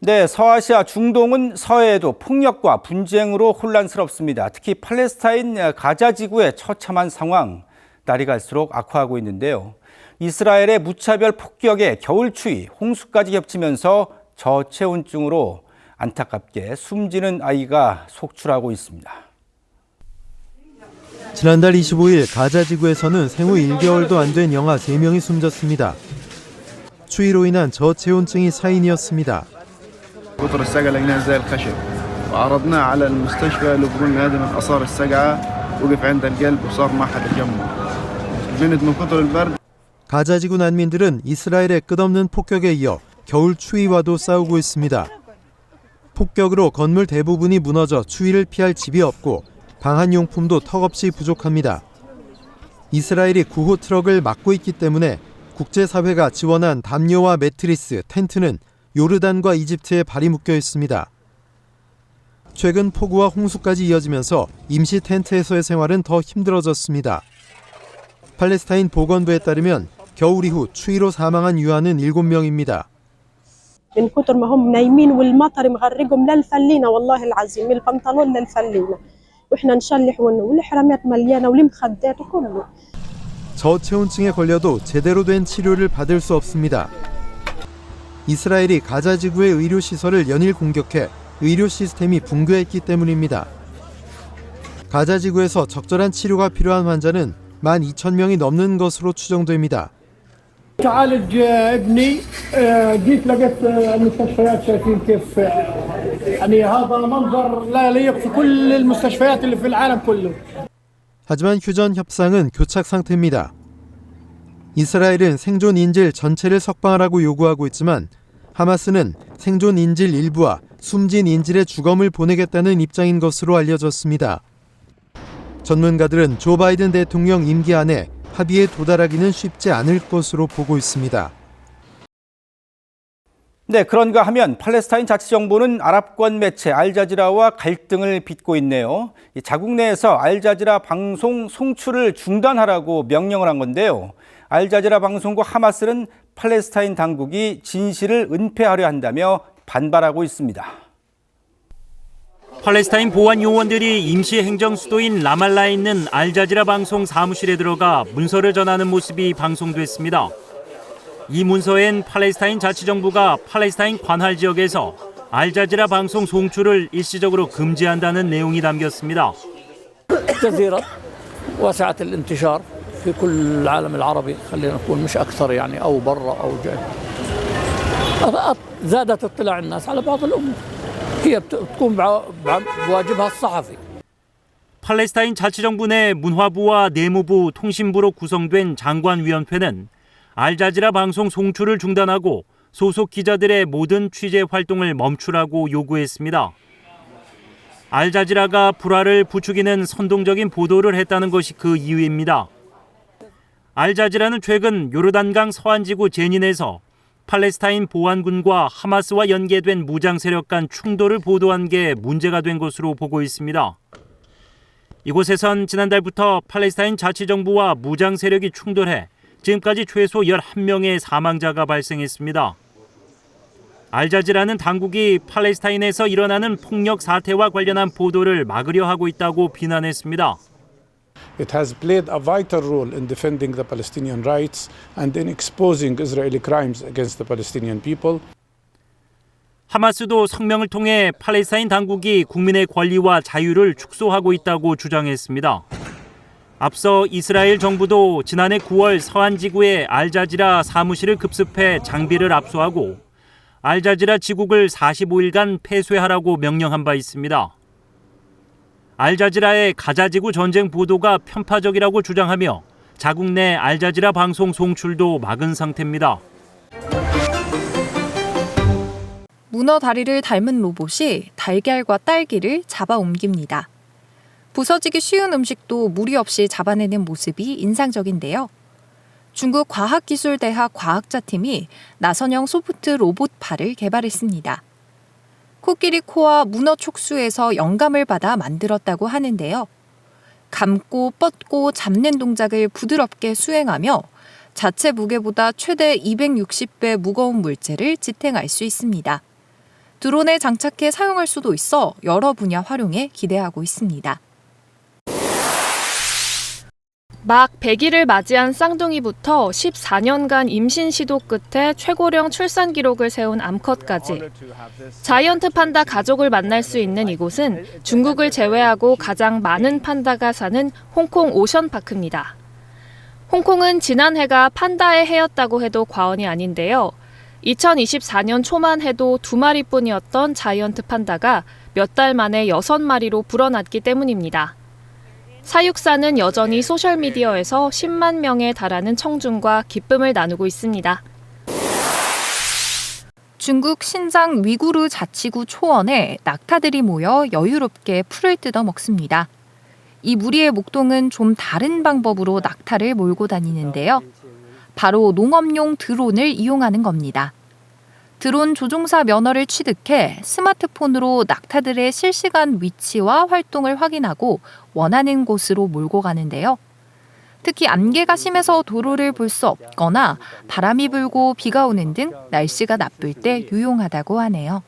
네, 서아시아 중동은 서해에도 폭력과 분쟁으로 혼란스럽습니다. 특히 팔레스타인 가자 지구의 처참한 상황, 날이 갈수록 악화하고 있는데요. 이스라엘의 무차별 폭격에 겨울 추위, 홍수까지 겹치면서 저체온증으로 안타깝게 숨지는 아이가 속출하고 있습니다. 지난달 25일 가자 지구에서는 생후 1개월도 안 된 영아 3명이 숨졌습니다. 추위로 인한 저체온증이 사인이었습니다. قطر السقعة لقيناه زي الخشب وعرضناه على المستشفى لبنان هذا من آثار السقعة وقف عند القلب وصار ما حدا جنبه البنت من كتر البرد. 가자 지구 난민들은 이스라엘의 끝없는 폭격에 이어 겨울 추위와도 싸우고 있습니다. 폭격으로 건물 대부분이 무너져 추위를 피할 집이 없고 방한용품도 턱없이 부족합니다. 이스라엘이 구호 트럭을 막고 있기 때문에 국제사회가 지원한 담요와 매트리스, 텐트는 요르단과 이집트에 발이 묶여 있습니다. 최근 폭우와 홍수까지 이어지면서 임시 텐트에서의 생활은 더 힘들어졌습니다. 팔레스타인 보건부에 따르면 겨울 이후 추위로 사망한 유아는 7명입니다. من كتر ما هم نايمين والمطر مغرقهم للفلينه والله العظيم البنطلون للفلينه واحنا نشلح والحرامات مليانه والمخدات وكله. 저체온증에 걸려도 제대로 된 치료를 받을 수 없습니다. 이스라엘이 가자 지구의 의료 시설을 연일 공격해 의료 시스템이 붕괴했기 때문입니다. 가자 지구에서 적절한 치료가 필요한 환자는 12,000명이 넘는 것으로 추정됩니다. تعالج ابني جيت لقيت المستشفيات شايفين كيف يعني هذا منظر لا يليق في كل المستشفيات اللي في العالم كله. 하지만 휴전 협상은 교착 상태입니다. 이스라엘은 생존 인질 전체를 석방하라고 요구하고 있지만 하마스는 생존 인질 일부와 숨진 인질의 주검을 보내겠다는 입장인 것으로 알려졌습니다. 전문가들은 조 바이든 대통령 임기 안에 합의에 도달하기는 쉽지 않을 것으로 보고 있습니다. 네, 그런가 하면 팔레스타인 자치정부는 아랍권 매체 알자지라와 갈등을 빚고 있네요. 자국 내에서 알자지라 방송 송출을 중단하라고 명령을 한 건데요. 알자지라 방송국 하마스는 팔레스타인 당국이 진실을 은폐하려 한다며 반발하고 있습니다. 팔레스타인 보안 요원들이 임시 행정 수도인 라말라에 있는 알자지라 방송 사무실에 들어가 문서를 전하는 모습이 방송됐습니다. 이 문서엔 팔레스타인 자치정부가 팔레스타인 관할 지역에서 알자지라 방송 송출을 일시적으로 금지한다는 내용이 담겼습니다. الجزيرة واسعة الانتشار في كل العالم العربي خلينا نقول مش أكثر يعني أو برا أو جاي زادت اطلاع الناس على بعض الأمور هي بتقوم بواجبها الصحفي. 팔레스타인 자치정부 내 문화부와 내무부, 통신부로 구성된 장관위원회는 알자지라 방송 송출을 중단하고 소속 기자들의 모든 취재 활동을 멈추라고 요구했습니다. 알자지라가 불화를 부추기는 선동적인 보도를 했다는 것이 그 이유입니다. 알자지라는 최근 요르단강 서안지구 제닌에서 팔레스타인 보안군과 하마스와 연계된 무장 세력 간 충돌을 보도한 게 문제가 된 것으로 보고 있습니다. 이곳에선 지난달부터 팔레스타인 자치정부와 무장 세력이 충돌해 지금까지 최소 11명의 사망자가 발생했습니다. 알자지라는 당국이 팔레스타인에서 일어나는 폭력 사태와 관련한 보도를 막으려 하고 있다고 비난했습니다. It has played a vital role in defending the Palestinian rights and in exposing Israeli crimes against the Palestinian people. 하마스도 성명을 통해 팔레스타인 당국이 국민의 권리와 자유를 축소하고 있다고 주장했습니다. 앞서 이스라엘 정부도 지난해 9월 서안지구의 알자지라 사무실을 급습해 장비를 압수하고 알자지라 지국을 45일간 폐쇄하라고 명령한 바 있습니다. 알자지라의 가자지구 전쟁 보도가 편파적이라고 주장하며 자국 내 알자지라 방송 송출도 막은 상태입니다. 문어 다리를 닮은 로봇이 달걀과 딸기를 잡아 옮깁니다. 부서지기 쉬운 음식도 무리 없이 잡아내는 모습이 인상적인데요. 중국 과학기술대학 과학자팀이 나선형 소프트 로봇팔을 개발했습니다. 코끼리 코와 문어 촉수에서 영감을 받아 만들었다고 하는데요. 감고 뻗고 잡는 동작을 부드럽게 수행하며 자체 무게보다 최대 260배 무거운 물체를 지탱할 수 있습니다. 드론에 장착해 사용할 수도 있어 여러 분야 활용에 기대하고 있습니다. 막 100일을 맞이한 쌍둥이부터 14년간 임신 시도 끝에 최고령 출산 기록을 세운 암컷까지 자이언트 판다 가족을 만날 수 있는 이곳은 중국을 제외하고 가장 많은 판다가 사는 홍콩 오션파크입니다. 홍콩은 지난해가 판다의 해였다고 해도 과언이 아닌데요. 2024년 초만 해도 2마리뿐이었던 자이언트 판다가 몇 달 만에 6마리로 불어났기 때문입니다. 사육사는 여전히 소셜미디어에서 10만 명에 달하는 청중과 기쁨을 나누고 있습니다. 중국 신장 위구르 자치구 초원에 낙타들이 모여 여유롭게 풀을 뜯어 먹습니다. 이 무리의 목동은 좀 다른 방법으로 낙타를 몰고 다니는데요. 바로 농업용 드론을 이용하는 겁니다. 드론 조종사 면허를 취득해 스마트폰으로 낙타들의 실시간 위치와 활동을 확인하고 원하는 곳으로 몰고 가는데요. 특히 안개가 심해서 도로를 볼 수 없거나 바람이 불고 비가 오는 등 날씨가 나쁠 때 유용하다고 하네요.